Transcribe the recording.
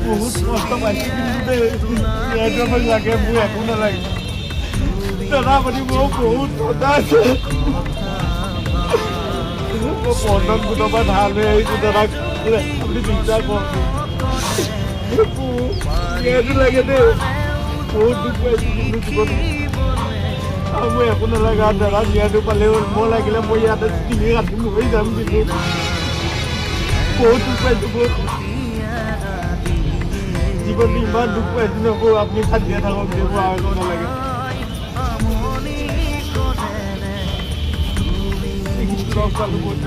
বহুত কষ্ট পাইছোঁ কিন্তু দেই লাগে মোৰ একো নালাগে দাদা আপুনি মোৰ বহুত সদা আছে মই পঞ্চম গোটৰ পৰা ধাৰ লৈ আহিছোঁ দাদাক আপুনি বিশ্বাস কৰক এইটো লাগে দেই বহুত দুখ পাইছোঁ কিন্তু জীৱনত আৰু মই একো নালাগে আৰু দাদা ন্যায়টো পালেও মই লাগিলে মই ইয়াতে তিনি ৰাতি মৰি যাম কিন্তু বহুত দুখ পাইছোঁ বহুত জীৱনটো ইমান দুখ পাইছোঁ নকৌ আপুনি খান্দিয়ে থাকক যে মোৰ আৰু একো নালাগে লগ পালোঁ বহুত